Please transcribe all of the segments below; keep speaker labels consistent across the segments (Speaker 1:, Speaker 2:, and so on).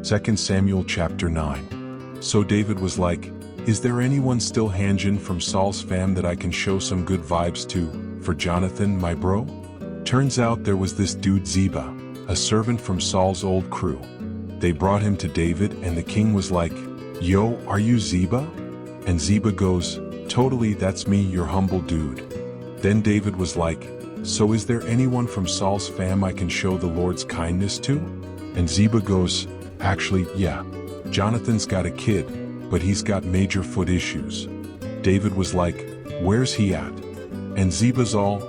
Speaker 1: 2 Samuel chapter 9. So David was like, is there anyone still hangin' from Saul's fam that I can show some good vibes to, for Jonathan, my bro? Turns out there was this dude Ziba, a servant from Saul's old crew. They brought him to David and the king was like, yo, are you Ziba? And Ziba goes, totally, that's me, your humble dude. Then David was like, so is there anyone from Saul's fam I can show the Lord's kindness to? And Ziba goes, actually, yeah. Jonathan's got a kid, but he's got major foot issues. David was like, where's he at? And Ziba's all,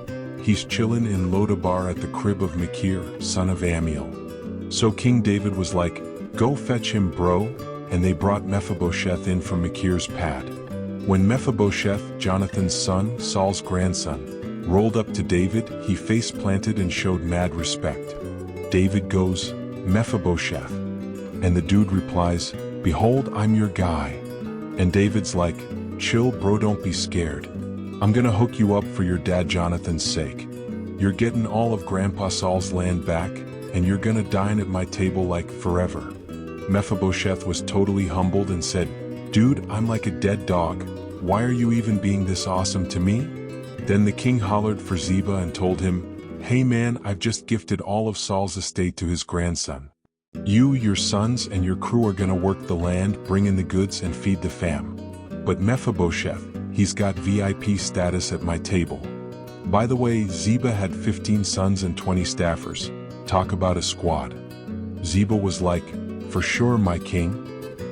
Speaker 1: he's chillin' in Lodabar at the crib of Machir, son of Ammiel. So King David was like, go fetch him, bro, and they brought Mephibosheth in from Machir's pad. When Mephibosheth, Jonathan's son, Saul's grandson, rolled up to David, he face-planted and showed mad respect. David goes, Mephibosheth. And the dude replies, behold, I'm your guy. And David's like, chill bro, don't be scared. I'm gonna hook you up for your dad Jonathan's sake. You're getting all of Grandpa Saul's land back, and you're gonna dine at my table like forever. Mephibosheth was totally humbled and said, dude, I'm like a dead dog. Why are you even being this awesome to me? Then the king hollered for Ziba and told him, hey man, I've just gifted all of Saul's estate to his grandson. You, your sons, and your crew are gonna work the land, bring in the goods, and feed the fam. But Mephibosheth, he's got VIP status at my table. By the way, Ziba had 15 sons and 20 staffers. Talk about a squad. Ziba was like, for sure, my king.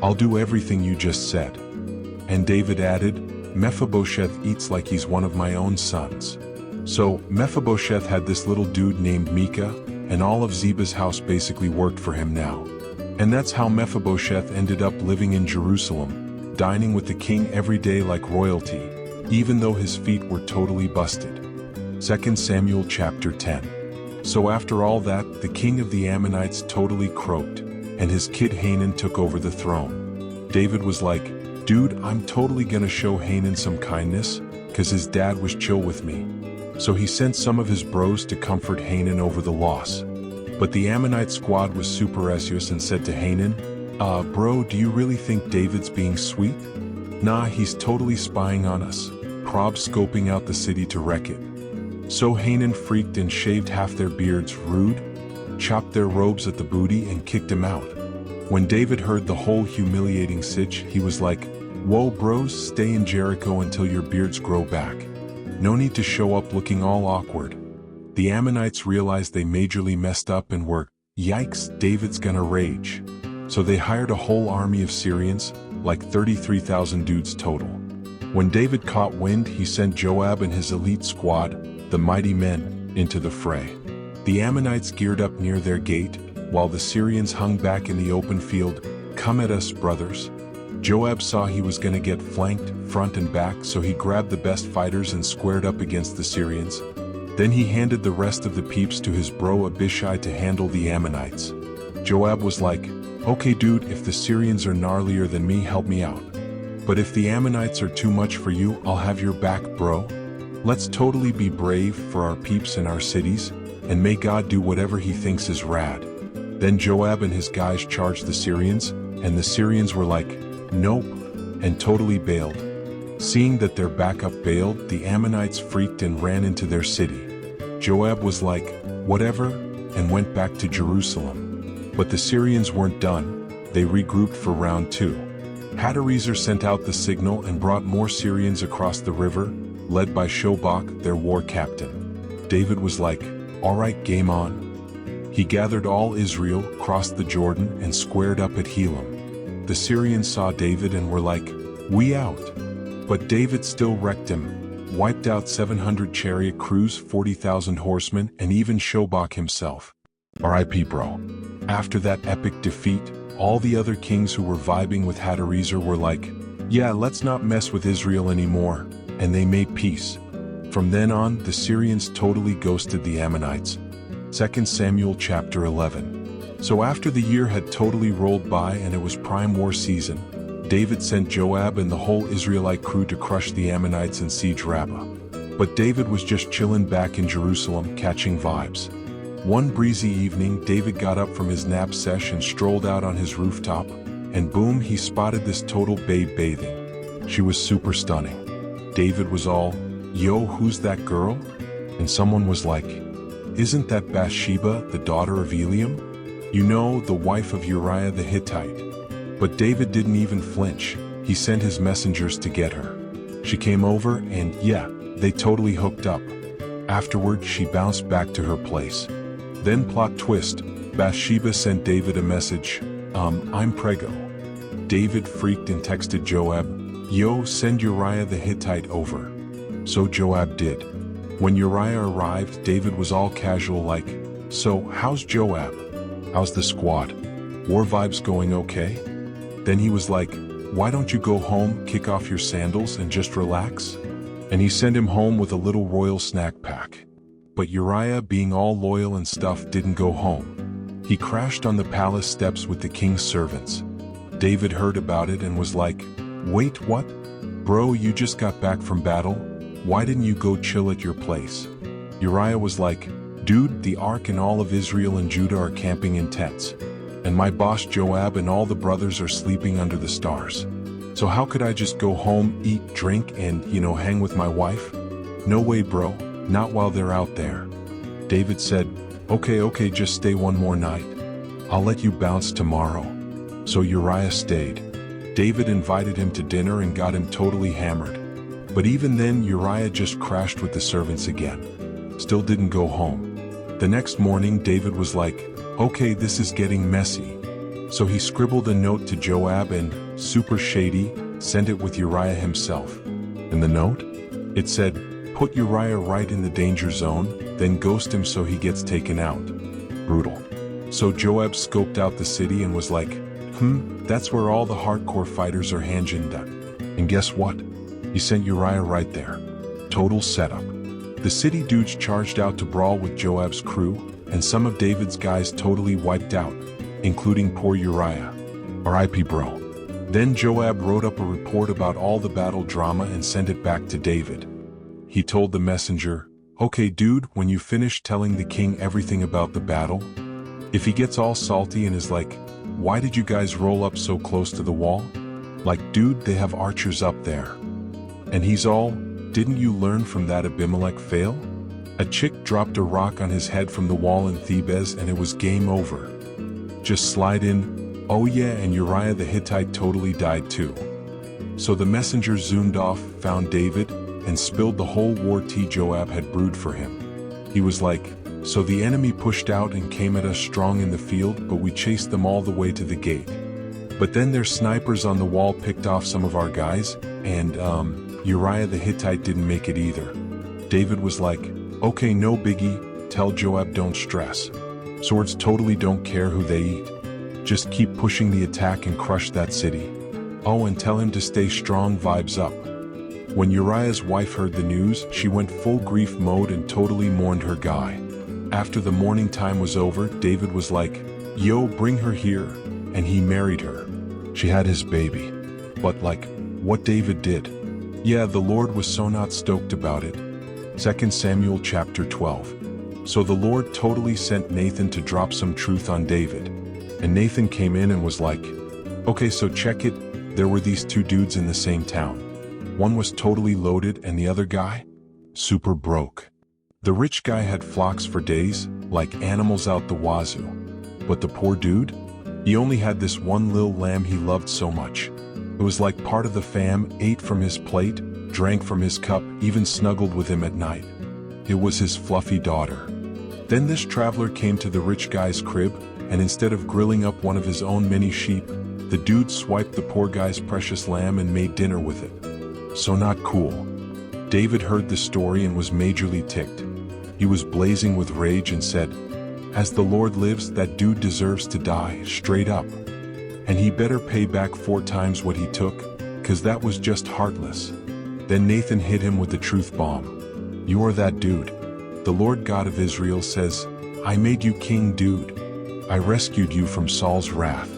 Speaker 1: I'll do everything you just said. And David added, Mephibosheth eats like he's one of my own sons. So, Mephibosheth had this little dude named Micah, and all of Ziba's house basically worked for him now. And that's how Mephibosheth ended up living in Jerusalem, dining with the king every day like royalty, even though his feet were totally busted. 2 Samuel chapter 10. So after all that, the king of the Ammonites totally croaked, and his kid Hanan took over the throne. David was like, dude, I'm totally gonna show Hanan some kindness, cause his dad was chill with me. So he sent some of his bros to comfort Hanan over the loss. But the Ammonite squad was super serious and said to Hanan, bro, do you really think David's being sweet? Nah, he's totally spying on us, prob scoping out the city to wreck it. So Hanan freaked and shaved half their beards rude, chopped their robes at the booty and kicked him out. When David heard the whole humiliating sitch, he was like, whoa bros, stay in Jericho until your beards grow back. No need to show up looking all awkward. The Ammonites realized they majorly messed up and were, yikes, David's gonna rage. So they hired a whole army of Syrians, like 33,000 dudes total. When David caught wind, he sent Joab and his elite squad, the mighty men, into the fray. The Ammonites geared up near their gate, while the Syrians hung back in the open field. Come at us, brothers. Joab saw he was gonna get flanked, front and back, so he grabbed the best fighters and squared up against the Syrians. Then he handed the rest of the peeps to his bro Abishai to handle the Ammonites. Joab was like, okay dude, if the Syrians are gnarlier than me, help me out. But if the Ammonites are too much for you, I'll have your back, bro. Let's totally be brave for our peeps in our cities, and may God do whatever he thinks is rad. Then Joab and his guys charged the Syrians, and the Syrians were like, nope, and totally bailed. Seeing that their backup bailed, the Ammonites freaked and ran into their city. Joab was like, whatever, and went back to Jerusalem. But the Syrians weren't done. They regrouped for round 2. Hadarezer sent out the signal and brought more Syrians across the river, led by Shobach, their war captain. David was like, all right, game on. He gathered all Israel, crossed the Jordan, and squared up at Helam. The Syrians saw David and were like, we out. But David still wrecked him, wiped out 700 chariot crews, 40,000 horsemen, and even Shobach himself. R.I.P. bro. After that epic defeat, all the other kings who were vibing with Hadarezer were like, yeah, let's not mess with Israel anymore, and they made peace. From then on, the Syrians totally ghosted the Ammonites. 2 Samuel chapter 11. So after the year had totally rolled by and it was prime war season, David sent Joab and the whole Israelite crew to crush the Ammonites and siege Rabbah. But David was just chilling back in Jerusalem, catching vibes. One breezy evening, David got up from his nap sesh and strolled out on his rooftop, and boom, he spotted this total babe bathing. She was super stunning. David was all, "Yo, who's that girl?" And someone was like, "Isn't that Bathsheba, the daughter of Eliam? You know, the wife of Uriah the Hittite." But David didn't even flinch. He sent his messengers to get her. She came over and, yeah, they totally hooked up. Afterward, she bounced back to her place. Then plot twist, Bathsheba sent David a message, I'm preggo. David freaked and texted Joab, "Yo, send Uriah the Hittite over." So Joab did. When Uriah arrived, David was all casual like, "So, how's Joab? How's the squad? War vibes going okay?" Then he was like, "Why don't you go home, kick off your sandals, and just relax?" And he sent him home with a little royal snack pack. But Uriah, being all loyal and stuff, didn't go home. He crashed on the palace steps with the king's servants. David heard about it and was like, "Wait, what? Bro, you just got back from battle? Why didn't you go chill at your place?" Uriah was like, "Dude, the Ark and all of Israel and Judah are camping in tents. And my boss Joab and all the brothers are sleeping under the stars. So how could I just go home, eat, drink, and, hang with my wife? No way, bro, not while they're out there." David said, Okay, just stay one more night. I'll let you bounce tomorrow." So Uriah stayed. David invited him to dinner and got him totally hammered. But even then, Uriah just crashed with the servants again. Still didn't go home. The next morning, David was like, "Okay, this is getting messy." So he scribbled a note to Joab and, super shady, sent it with Uriah himself. In the note, it said, "Put Uriah right in the danger zone, then ghost him so he gets taken out." Brutal. So Joab scoped out the city and was like, that's where all the hardcore fighters are hanging out. And guess what? He sent Uriah right there. Total setup. The city dudes charged out to brawl with Joab's crew, and some of David's guys totally wiped out, including poor Uriah. R.I.P. bro. Then Joab wrote up a report about all the battle drama and sent it back to David. He told the messenger, "Okay dude, when you finish telling the king everything about the battle, if he gets all salty and is like, 'Why did you guys roll up so close to the wall?' Like, dude, they have archers up there." And he's all, "Didn't you learn from that Abimelech fail? A chick dropped a rock on his head from the wall in Thebes and it was game over. Just slide in, oh yeah, and Uriah the Hittite totally died too." So the messenger zoomed off, found David, and spilled the whole war tea Joab had brewed for him. He was like, "So the enemy pushed out and came at us strong in the field, but we chased them all the way to the gate. But then their snipers on the wall picked off some of our guys, and, Uriah the Hittite didn't make it either." David was like, "Okay, no biggie, tell Joab don't stress. Swords totally don't care who they eat. Just keep pushing the attack and crush that city. Oh, and tell him to stay strong, vibes up." When Uriah's wife heard the news, she went full grief mode and totally mourned her guy. After the mourning time was over, David was like, "Yo, bring her here," and he married her. She had his baby. But what David did? Yeah, the Lord was so not stoked about it. 2 Samuel chapter 12. So the Lord totally sent Nathan to drop some truth on David. And Nathan came in and was like, "Okay, so check it, there were these two dudes in the same town. One was totally loaded and the other guy? Super broke. The rich guy had flocks for days, like animals out the wazoo. But the poor dude? He only had this one little lamb he loved so much. It was like part of the fam, ate from his plate, drank from his cup, even snuggled with him at night. It was his fluffy daughter. Then this traveler came to the rich guy's crib, and instead of grilling up one of his own mini sheep, the dude swiped the poor guy's precious lamb and made dinner with it. So not cool." David heard the story and was majorly ticked. He was blazing with rage and said, "As the Lord lives, that dude deserves to die, straight up. And he better pay back 4 times what he took, 'cause that was just heartless." Then Nathan hit him with the truth bomb. "You are that dude. The Lord God of Israel says, I made you king, dude. I rescued you from Saul's wrath.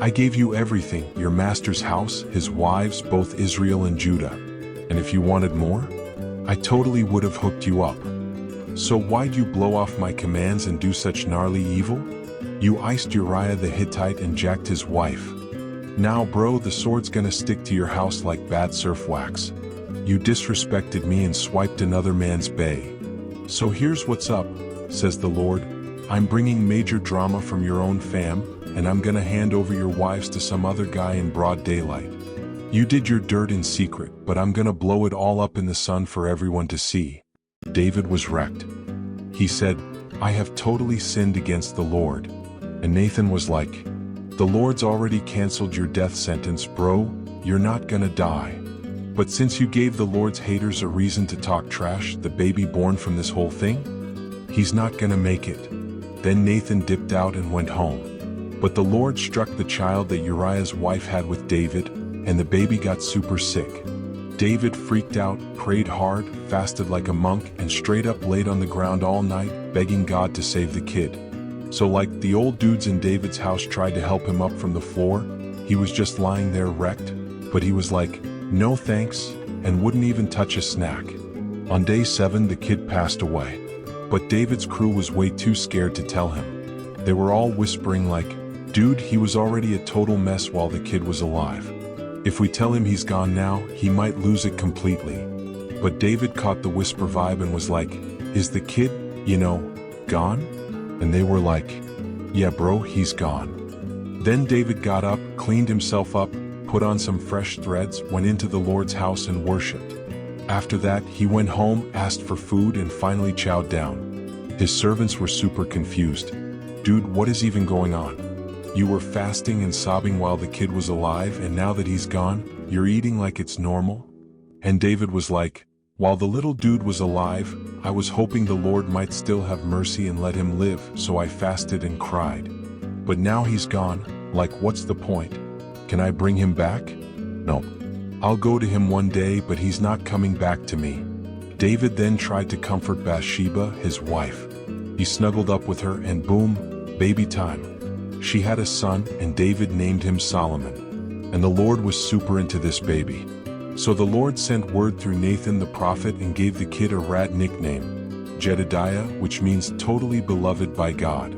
Speaker 1: I gave you everything, your master's house, his wives, both Israel and Judah. And if you wanted more, I totally would have hooked you up. So why'd you blow off my commands and do such gnarly evil? You iced Uriah the Hittite and jacked his wife. Now bro, the sword's gonna stick to your house like bad surf wax. You disrespected me and swiped another man's bay. So here's what's up, says the Lord. I'm bringing major drama from your own fam, and I'm gonna hand over your wives to some other guy in broad daylight. You did your dirt in secret, but I'm gonna blow it all up in the sun for everyone to see. David was wrecked. He said, I have totally sinned against the Lord. And Nathan was like, the Lord's already canceled your death sentence, bro, you're not gonna die. But since you gave the Lord's haters a reason to talk trash, the baby born from this whole thing, he's not gonna make it. Then Nathan dipped out and went home. But the Lord struck the child that Uriah's wife had with David, and the baby got super sick. David freaked out, prayed hard, fasted like a monk, and straight up laid on the ground all night, begging God to save the kid. So like the old dudes in David's house tried to help him up from the floor, he was just lying there wrecked, but he was like, no thanks, and wouldn't even touch a snack. On day 7 the kid passed away. But David's crew was way too scared to tell him. They were all whispering like, dude, he was already a total mess while the kid was alive. If we tell him he's gone now, he might lose it completely. But David caught the whisper vibe and was like, is the kid, gone? And they were like, yeah bro, he's gone. Then David got up, cleaned himself up, put on some fresh threads, went into the Lord's house and worshipped. After that, he went home, asked for food, and finally chowed down. His servants were super confused. Dude, what is even going on? You were fasting and sobbing while the kid was alive, and now that he's gone, you're eating like it's normal? And David was like, while the little dude was alive, I was hoping the Lord might still have mercy and let him live, so I fasted and cried. But now he's gone, like what's the point? Can I bring him back? No. I'll go to him one day, but he's not coming back to me. David then tried to comfort Bathsheba, his wife. He snuggled up with her and boom, baby time. She had a son, and David named him Solomon. And the Lord was super into this baby. So the Lord sent word through Nathan the prophet and gave the kid a rad nickname, Jedediah, which means totally beloved by God.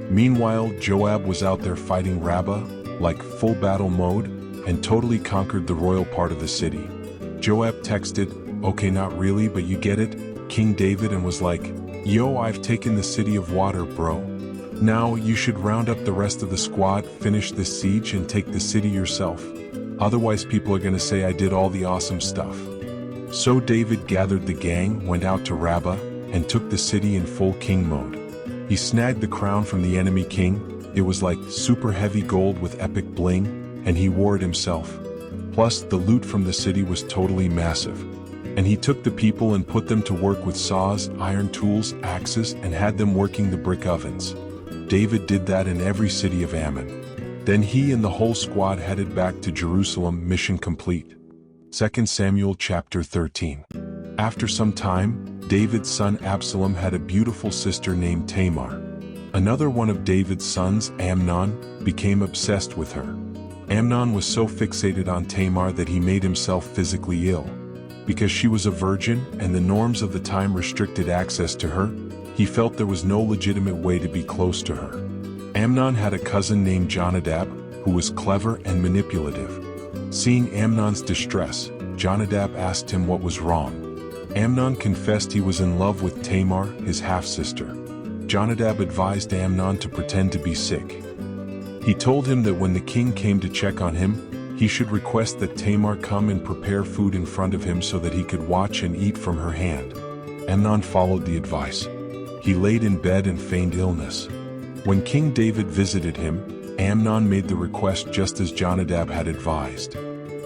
Speaker 1: Meanwhile, Joab was out there fighting Rabbah, like full battle mode, and totally conquered the royal part of the city. Joab texted, okay not really but you get it, King David, and was like, yo, I've taken the city of water bro. Now you should round up the rest of the squad, finish this siege and take the city yourself. Otherwise people are gonna say I did all the awesome stuff. So David gathered the gang, went out to Rabbah, and took the city in full king mode. He snagged the crown from the enemy king. It was like super heavy gold with epic bling, and he wore it himself. Plus, the loot from the city was totally massive. And he took the people and put them to work with saws, iron tools, axes, and had them working the brick ovens. David did that in every city of Ammon. Then he and the whole squad headed back to Jerusalem, mission complete. 2 Samuel chapter 13. After some time, David's son Absalom had a beautiful sister named Tamar. Another one of David's sons, Amnon, became obsessed with her. Amnon was so fixated on Tamar that he made himself physically ill. Because she was a virgin and the norms of the time restricted access to her, he felt there was no legitimate way to be close to her. Amnon had a cousin named Jonadab, who was clever and manipulative. Seeing Amnon's distress, Jonadab asked him what was wrong. Amnon confessed he was in love with Tamar, his half-sister. Jonadab advised Amnon to pretend to be sick. He told him that when the king came to check on him, he should request that Tamar come and prepare food in front of him so that he could watch and eat from her hand. Amnon followed the advice. He laid in bed and feigned illness. When King David visited him, Amnon made the request just as Jonadab had advised.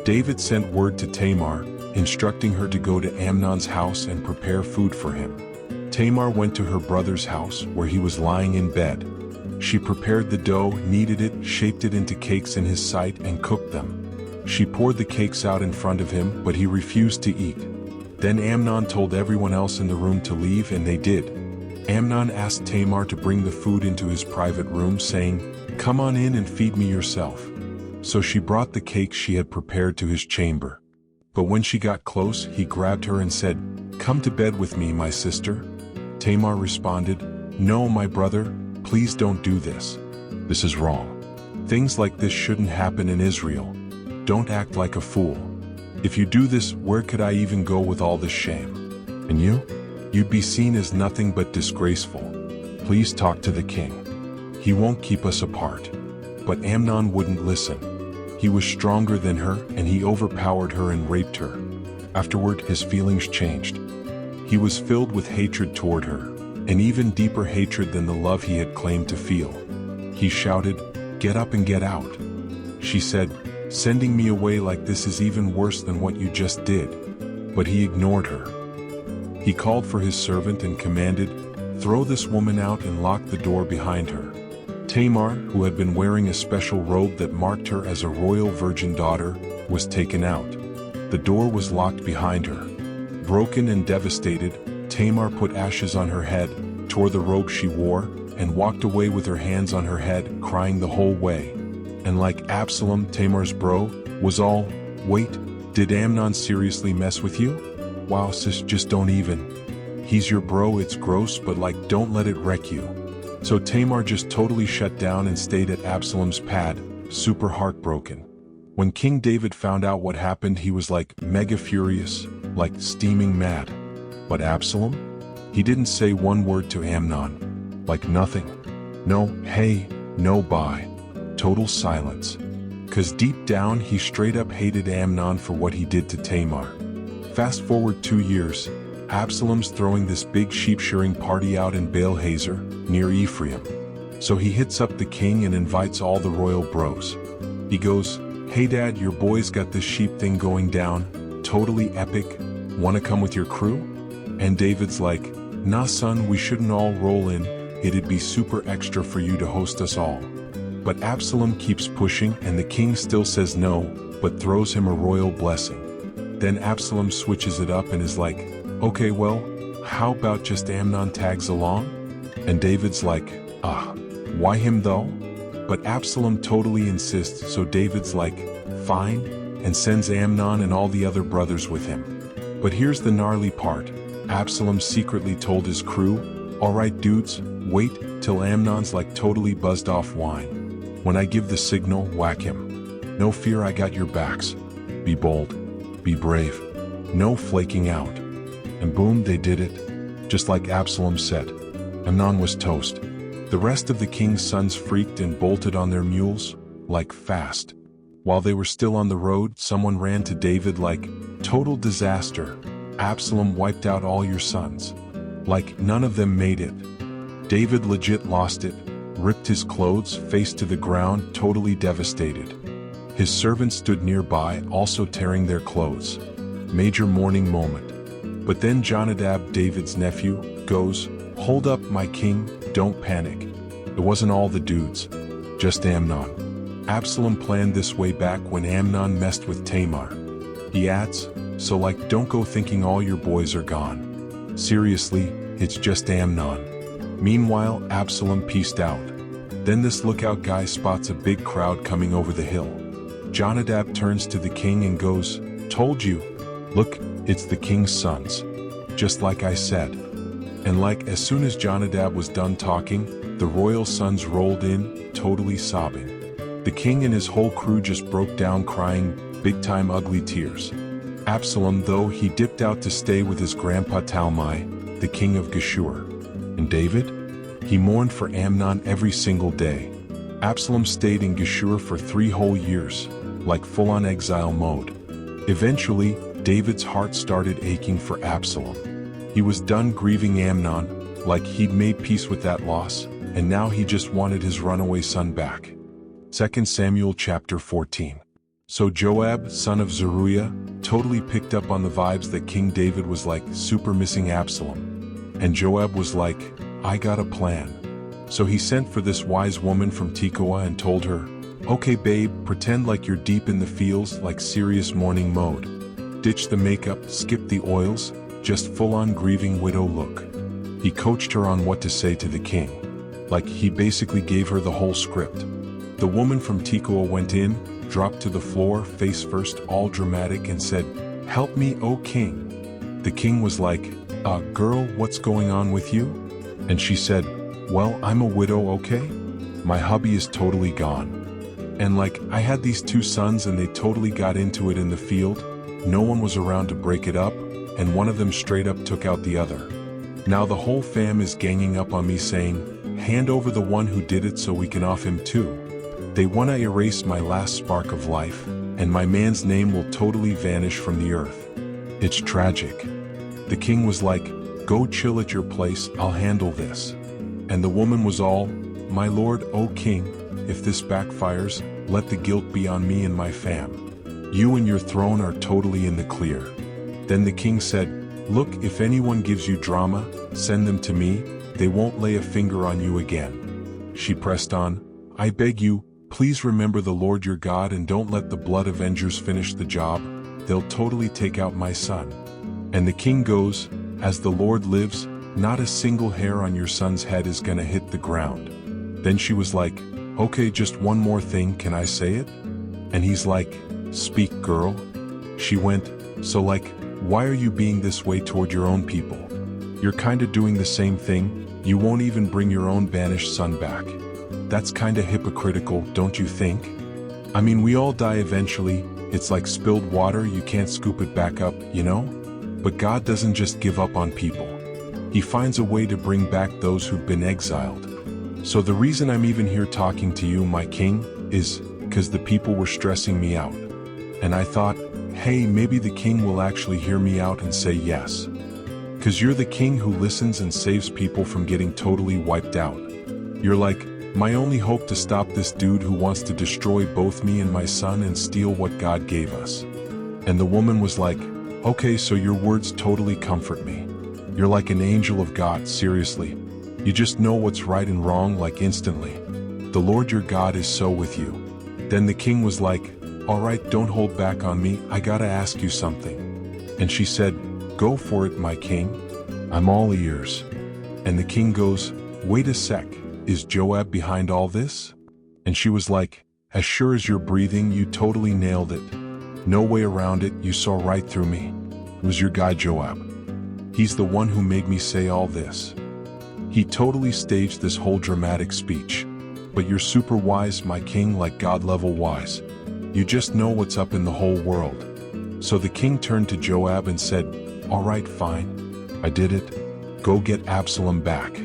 Speaker 1: David sent word to Tamar, instructing her to go to Amnon's house and prepare food for him. Tamar went to her brother's house, where he was lying in bed. She prepared the dough, kneaded it, shaped it into cakes in his sight, and cooked them. She poured the cakes out in front of him, but he refused to eat. Then Amnon told everyone else in the room to leave, and they did. Amnon asked Tamar to bring the food into his private room, saying, "Come on in and feed me yourself." So she brought the cakes she had prepared to his chamber. But when she got close, he grabbed her and said, "Come to bed with me, my sister." Tamar responded, "No, my brother, please don't do this. This is wrong. Things like this shouldn't happen in Israel. Don't act like a fool. If you do this, where could I even go with all this shame? And you? You'd be seen as nothing but disgraceful. Please talk to the king. He won't keep us apart." But Amnon wouldn't listen. He was stronger than her, and he overpowered her and raped her. Afterward, his feelings changed. He was filled with hatred toward her, an even deeper hatred than the love he had claimed to feel. He shouted, "Get up and get out." She said, "Sending me away like this is even worse than what you just did." But he ignored her. He called for his servant and commanded, "Throw this woman out and lock the door behind her." Tamar, who had been wearing a special robe that marked her as a royal virgin daughter, was taken out. The door was locked behind her. Broken and devastated, Tamar put ashes on her head, tore the robe she wore, and walked away with her hands on her head, crying the whole way. And like Absalom, Tamar's bro, was all, "Wait, did Amnon seriously mess with you? Wow sis, just don't even. He's your bro, it's gross, but like don't let it wreck you." So Tamar just totally shut down and stayed at Absalom's pad, super heartbroken. When King David found out what happened, he was like mega furious, like steaming mad. But Absalom? He didn't say one word to Amnon. Like nothing. No, hey, no bye. Total silence. 'Cause deep down he straight up hated Amnon for what he did to Tamar. Fast forward 2 years, Absalom's throwing this big sheep shearing party out in Baal Hazer, near Ephraim. So he hits up the king and invites all the royal bros. He goes, "Hey dad, your boys got this sheep thing going down, totally epic, wanna come with your crew?" And David's like, "Nah son, we shouldn't all roll in, it'd be super extra for you to host us all." But Absalom keeps pushing and the king still says no, but throws him a royal blessing. Then Absalom switches it up and is like, "Okay, well, how about just Amnon tags along?" And David's like, why him though? But Absalom totally insists, so David's like, "Fine," and sends Amnon and all the other brothers with him. But here's the gnarly part. Absalom secretly told his crew, "Alright dudes, wait till Amnon's like totally buzzed off wine. When I give the signal, whack him. No fear, I got your backs. Be bold. Be brave. No flaking out." And boom, they did it. Just like Absalom said. Amnon was toast. The rest of the king's sons freaked and bolted on their mules, like fast. While they were still on the road, someone ran to David like, "Total disaster. Absalom wiped out all your sons. Like none of them made it." David legit lost it, ripped his clothes, face to the ground, totally devastated. His servants stood nearby, also tearing their clothes. Major mourning moment. But then Jonadab, David's nephew, goes, "Hold up, my king, don't panic. It wasn't all the dudes. Just Amnon." Absalom planned this way back when Amnon messed with Tamar. He adds, "So like don't go thinking all your boys are gone. Seriously, it's just Amnon." Meanwhile, Absalom peaced out. Then this lookout guy spots a big crowd coming over the hill. Jonadab turns to the king and goes, "Told you. Look, it's the king's sons. Just like I said." And like as soon as Jonadab was done talking, the royal sons rolled in, totally sobbing. The king and his whole crew just broke down crying, big-time ugly tears. Absalom, though, he dipped out to stay with his grandpa Talmai, the king of Geshur. And David? He mourned for Amnon every single day. Absalom stayed in Geshur for 3 whole years, like full-on exile mode. Eventually, David's heart started aching for Absalom. He was done grieving Amnon, like he'd made peace with that loss, and now he just wanted his runaway son back. 2 Samuel chapter 14. So Joab, son of Zeruiah, totally picked up on the vibes that King David was like super missing Absalom. And Joab was like, "I got a plan." So he sent for this wise woman from Tekoa and told her, "Okay babe, pretend like you're deep in the fields, like serious mourning mode. Ditch the makeup, skip the oils, just full-on grieving widow look." He coached her on what to say to the king. Like he basically gave her the whole script. The woman from Tekoa went in, dropped to the floor, face first, all dramatic, and said, "Help me, O king." The king was like, Girl, what's going on with you?" And she said, "Well, I'm a widow, okay? My hubby is totally gone. And like, I had these two sons and they totally got into it in the field. No one was around to break it up, and one of them straight up took out the other. Now the whole fam is ganging up on me saying, 'Hand over the one who did it so we can off him too.' They wanna erase my last spark of life, and my man's name will totally vanish from the earth. It's tragic." The king was like, "Go chill at your place, I'll handle this." And the woman was all, "My lord, O king, if this backfires, let the guilt be on me and my fam. You and your throne are totally in the clear." Then the king said, "Look, if anyone gives you drama, send them to me, they won't lay a finger on you again." She pressed on, "I beg you, please remember the Lord your God and don't let the blood avengers finish the job, they'll totally take out my son." And the king goes, "As the Lord lives, not a single hair on your son's head is gonna hit the ground." Then she was like, "Okay, just one more thing, can I say it?" And he's like, "Speak, girl." She went, "So like, why are you being this way toward your own people? You're kinda doing the same thing, you won't even bring your own banished son back. That's kinda hypocritical, don't you think? I mean, we all die eventually, it's like spilled water, you can't scoop it back up, you know? But God doesn't just give up on people. He finds a way to bring back those who've been exiled. So the reason I'm even here talking to you, my king, is 'cause the people were stressing me out. And I thought, hey, maybe the king will actually hear me out and say yes. 'Cause you're the king who listens and saves people from getting totally wiped out. You're like, my only hope to stop this dude who wants to destroy both me and my son and steal what God gave us." And the woman was like, "Okay, so your words totally comfort me. You're like an angel of God, seriously. You just know what's right and wrong like instantly. The Lord your God is so with you." Then the king was like, "All right, don't hold back on me, I gotta ask you something." And she said, "Go for it, my king. I'm all ears." And the king goes, "Wait a sec, is Joab behind all this?" And she was like, "As sure as you're breathing, you totally nailed it. No way around it, you saw right through me. It was your guy Joab. He's the one who made me say all this. He totally staged this whole dramatic speech. But you're super wise, my king, like God-level wise. You just know what's up in the whole world." So the king turned to Joab and said, "All right, fine. I did it. Go get Absalom back."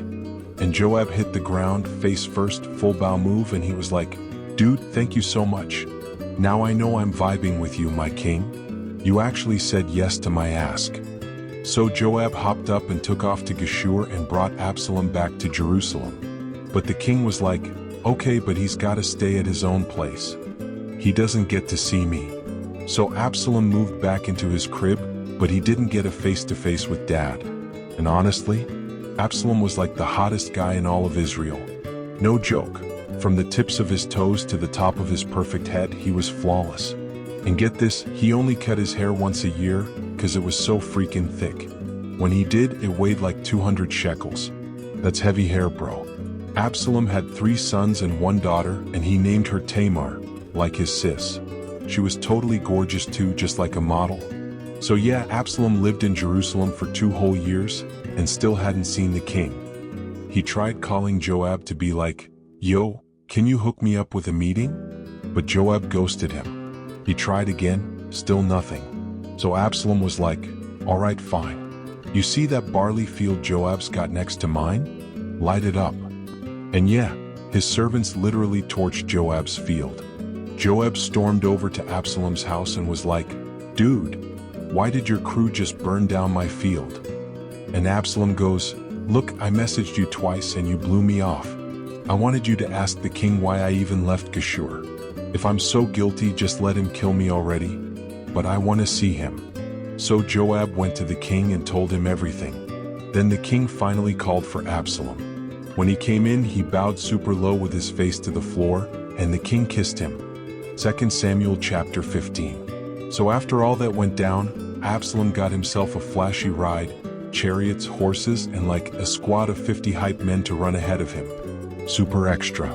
Speaker 1: And Joab hit the ground, face first, full bow move, and he was like, "Dude, thank you so much. Now I know I'm vibing with you, my king. You actually said yes to my ask." So Joab hopped up and took off to Geshur and brought Absalom back to Jerusalem. But the king was like, "Okay, but he's gotta stay at his own place. He doesn't get to see me." So Absalom moved back into his crib, but he didn't get a face-to-face with Dad. And honestly, Absalom was like the hottest guy in all of Israel. No joke. From the tips of his toes to the top of his perfect head, he was flawless. And get this, he only cut his hair once a year, 'cause it was so freaking thick. When he did, it weighed like 200 shekels. That's heavy hair, bro. Absalom had 3 sons and 1 daughter, and he named her Tamar, like his sis. She was totally gorgeous too, just like a model. So yeah, Absalom lived in Jerusalem for 2 whole years, and still hadn't seen the king. He tried calling Joab to be like, "Yo, can you hook me up with a meeting?" But Joab ghosted him. He tried again, still nothing. So Absalom was like, "All right, fine. You see that barley field Joab's got next to mine? Light it up." And yeah, his servants literally torched Joab's field. Joab stormed over to Absalom's house and was like, "Dude, why did your crew just burn down my field?" And Absalom goes, "Look, I messaged you twice and you blew me off. I wanted you to ask the king why I even left Geshur. If I'm so guilty, just let him kill me already. But I want to see him." So Joab went to the king and told him everything. Then the king finally called for Absalom. When he came in, he bowed super low with his face to the floor, and the king kissed him. 2 Samuel chapter 15. So after all that went down, Absalom got himself a flashy ride, chariots, horses, and like a squad of 50 hype men to run ahead of him. Super extra.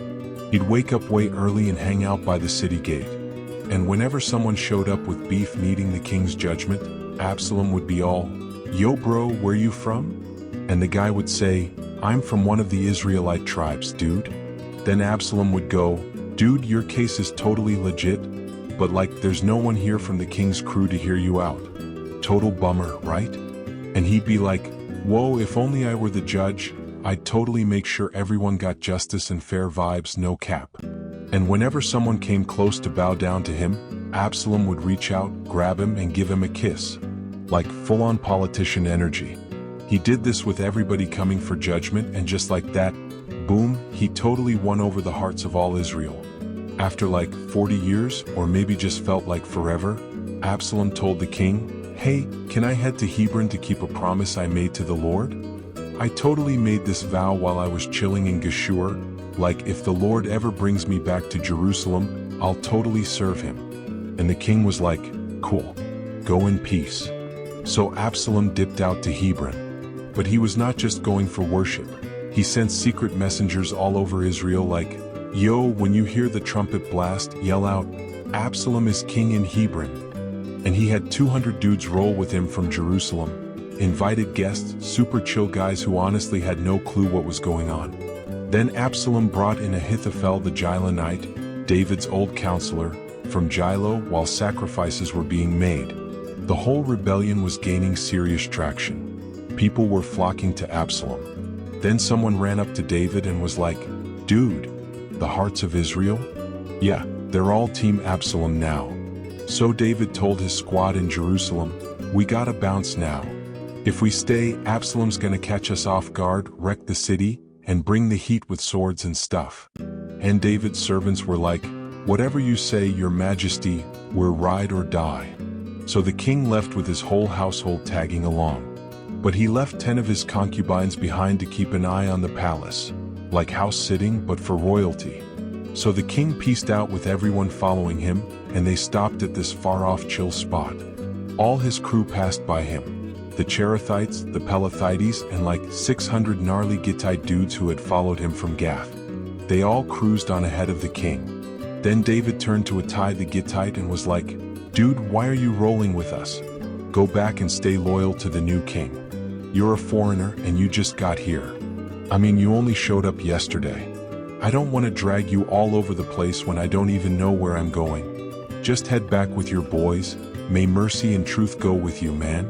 Speaker 1: He'd wake up way early and hang out by the city gate. And whenever someone showed up with beef needing the king's judgment, Absalom would be all, "Yo bro, where you from?" And the guy would say, "I'm from one of the Israelite tribes, dude." Then Absalom would go, "Dude, your case is totally legit, but like there's no one here from the king's crew to hear you out. Total bummer, right?" And he'd be like, "Whoa, if only I were the judge, I'd totally make sure everyone got justice and fair vibes, no cap." And whenever someone came close to bow down to him, Absalom would reach out, grab him and give him a kiss. Like full-on politician energy. He did this with everybody coming for judgment, and just like that, boom, he totally won over the hearts of all Israel. After like 40 years, or maybe just felt like forever, Absalom told the king, "Hey, can I head to Hebron to keep a promise I made to the Lord? I totally made this vow while I was chilling in Geshur, like if the Lord ever brings me back to Jerusalem, I'll totally serve him." And the king was like, "Cool. Go in peace." So Absalom dipped out to Hebron. But he was not just going for worship. He sent secret messengers all over Israel like, "Yo, when you hear the trumpet blast, yell out, 'Absalom is king in Hebron.'" And he had 200 dudes roll with him from Jerusalem. Invited guests, super chill guys who honestly had no clue what was going on. Then Absalom brought in Ahithophel the Gilonite, David's old counselor, from Gilo while sacrifices were being made. The whole rebellion was gaining serious traction. People were flocking to Absalom. Then someone ran up to David and was like, "Dude, the hearts of Israel? Yeah, they're all Team Absalom now." So David told his squad in Jerusalem, "We gotta bounce now. If we stay, Absalom's gonna catch us off guard, wreck the city, and bring the heat with swords and stuff." And David's servants were like, "Whatever you say, your majesty, we're ride or die." So the king left with his whole household tagging along. But he left 10 of his concubines behind to keep an eye on the palace, like house sitting but for royalty. So the king peaced out with everyone following him, and they stopped at this far-off chill spot. All his crew passed by him, the Cherethites, the Pelethites, and like 600 gnarly Gittite dudes who had followed him from Gath. They all cruised on ahead of the king. Then David turned to Ittai the Gittite and was like, "Dude, why are you rolling with us? Go back and stay loyal to the new king. You're a foreigner and you just got here. I mean, you only showed up yesterday. I don't want to drag you all over the place when I don't even know where I'm going. Just head back with your boys. May mercy and truth go with you, man."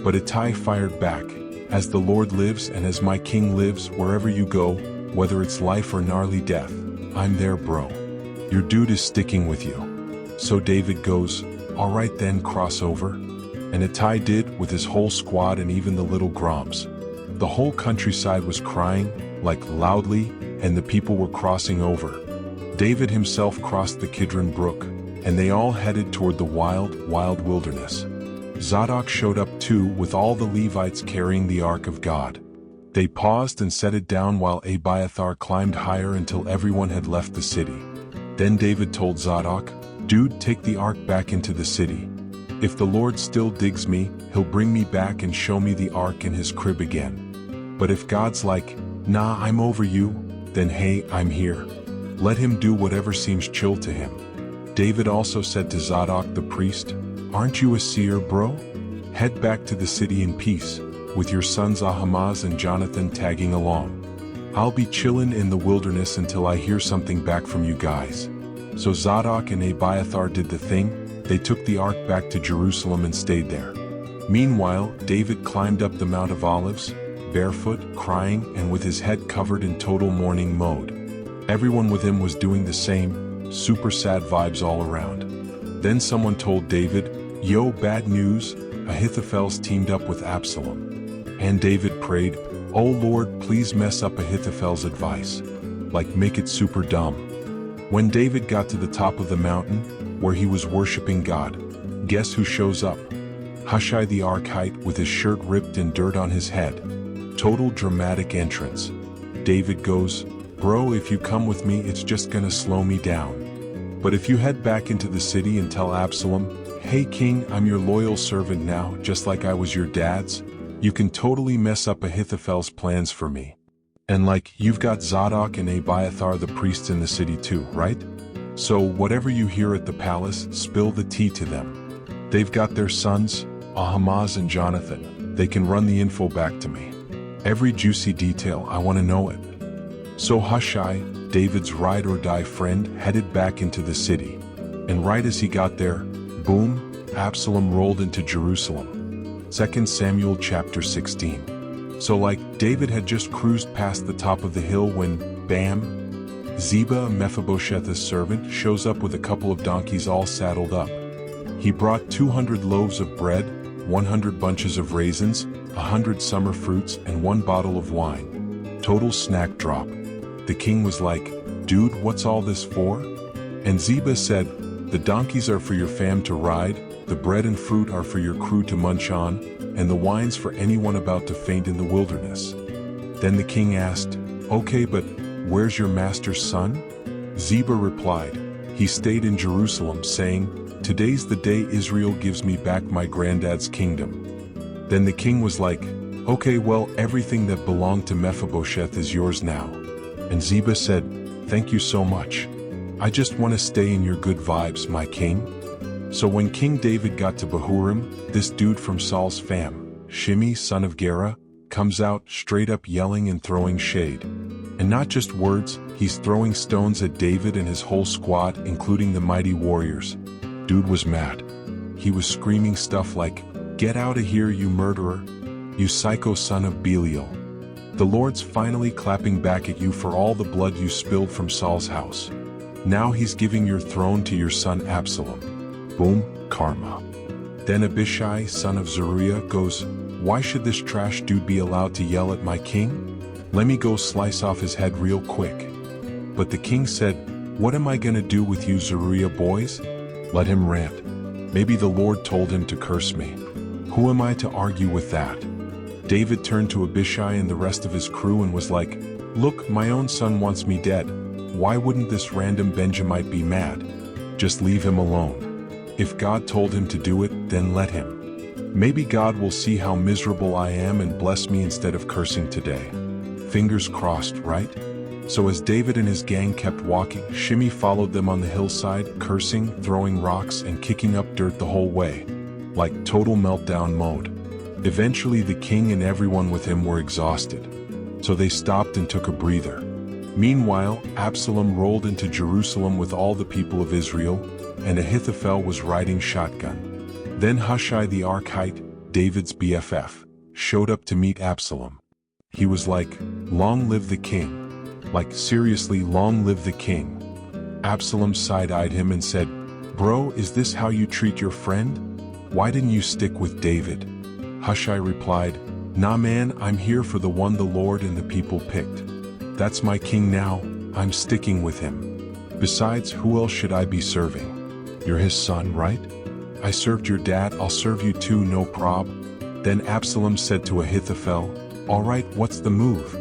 Speaker 1: But Ittai fired back, "As the Lord lives and as my king lives, wherever you go, whether it's life or gnarly death, I'm there, bro. Your dude is sticking with you." So David goes, "All right then, cross over." And Ittai did, with his whole squad and even the little Groms. The whole countryside was crying, like loudly, and the people were crossing over. David himself crossed the Kidron Brook, and they all headed toward the wild, wild wilderness. Zadok showed up too, with all the Levites carrying the Ark of God. They paused and set it down while Abiathar climbed higher until everyone had left the city. Then David told Zadok, "Dude, take the Ark back into the city. If the Lord still digs me, he'll bring me back and show me the Ark in his crib again. But if God's like, nah, I'm over you, then hey, I'm here. Let him do whatever seems chill to him." David also said to Zadok the priest, "Aren't you a seer, bro? Head back to the city in peace, with your sons Ahimaaz and Jonathan tagging along. I'll be chillin' in the wilderness until I hear something back from you guys." So Zadok and Abiathar did the thing. They took the ark back to Jerusalem and stayed there. Meanwhile, David climbed up the Mount of Olives, barefoot, crying, and with his head covered in total mourning mode. Everyone with him was doing the same, super sad vibes all around. Then someone told David, "Yo, bad news, Ahithophel's teamed up with Absalom." And David prayed, "Oh Lord, please mess up Ahithophel's advice. Like make it super dumb." When David got to the top of the mountain, where he was worshiping God, guess who shows up? Hushai the Archite with his shirt ripped and dirt on his head. Total dramatic entrance. David goes, "Bro, if you come with me, it's just gonna slow me down. But if you head back into the city and tell Absalom, 'Hey king, I'm your loyal servant now, just like I was your dad's,' you can totally mess up Ahithophel's plans for me. And like, you've got Zadok and Abiathar the priests in the city too, right? So whatever you hear at the palace, spill the tea to them. They've got their sons, Ahimaaz and Jonathan. They can run the info back to me. Every juicy detail, I want to know it. So Hushai, David's ride-or-die friend, headed back into the city. And right as he got there, boom, Absalom rolled into Jerusalem. 2 Samuel chapter 16. So like David had just cruised past the top of the hill when, bam, Ziba, Mephibosheth's servant, shows up with a couple of donkeys all saddled up. He brought 200 loaves of bread, 100 bunches of raisins, 100 summer fruits, and 1 bottle of wine. Total snack drop. The king was like, "Dude, what's all this for?" And Ziba said, "The donkeys are for your fam to ride, the bread and fruit are for your crew to munch on, and the wine's for anyone about to faint in the wilderness." Then the king asked, "Okay, but where's your master's son?" Ziba replied, "He stayed in Jerusalem, saying, 'Today's the day Israel gives me back my granddad's kingdom.'" Then the king was like, "Okay, well, everything that belonged to Mephibosheth is yours now." And Ziba said, "Thank you so much. I just want to stay in your good vibes, my king." So when King David got to Bahurim, this dude from Saul's fam, Shimei son of Gera, comes out straight up yelling and throwing shade. And not just words, he's throwing stones at David and his whole squad, including the mighty warriors. Dude was mad. He was screaming stuff like, "Get out of here, you murderer! You psycho son of Belial! The Lord's finally clapping back at you for all the blood you spilled from Saul's house. Now he's giving your throne to your son Absalom." Boom, karma. Then Abishai, son of Zeruiah, goes, "Why should this trash dude be allowed to yell at my king? Let me go slice off his head real quick." But the king said, "What am I gonna do with you Zeruiah boys? Let him rant. Maybe the Lord told him to curse me. Who am I to argue with that?" David turned to Abishai and the rest of his crew and was like, "Look, my own son wants me dead. Why wouldn't this random Benjamite be mad? Just leave him alone. If God told him to do it, then let him. Maybe God will see how miserable I am and bless me instead of cursing today." Fingers crossed, right? So as David and his gang kept walking, Shimei followed them on the hillside, cursing, throwing rocks, and kicking up dirt the whole way. Like total meltdown mode. Eventually the king and everyone with him were exhausted. So they stopped and took a breather. Meanwhile, Absalom rolled into Jerusalem with all the people of Israel, and Ahithophel was riding shotgun. Then Hushai the Archite, David's BFF, showed up to meet Absalom. He was like, "Long live the king." Like seriously, long live the king. Absalom side-eyed him and said, "Bro, is this how you treat your friend? Why didn't you stick with David?" Hushai replied, "Nah man, I'm here for the one the Lord and the people picked. That's my king now, I'm sticking with him. Besides, who else should I be serving? You're his son, right? I served your dad, I'll serve you too, no prob." Then Absalom said to Ahithophel, "All right, what's the move?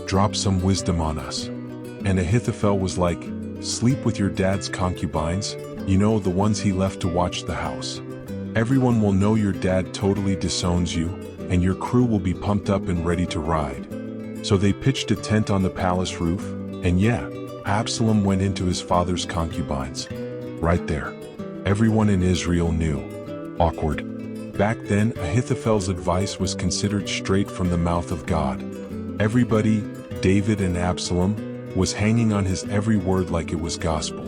Speaker 1: Drop some wisdom on us." And Ahithophel was like, "Sleep with your dad's concubines, you know, the ones he left to watch the house. Everyone will know your dad totally disowns you, and your crew will be pumped up and ready to ride." So they pitched a tent on the palace roof, and yeah, Absalom went into his father's concubines. Right there. Everyone in Israel knew. Awkward. Back then, Ahithophel's advice was considered straight from the mouth of God. Everybody, David and Absalom, was hanging on his every word like it was gospel.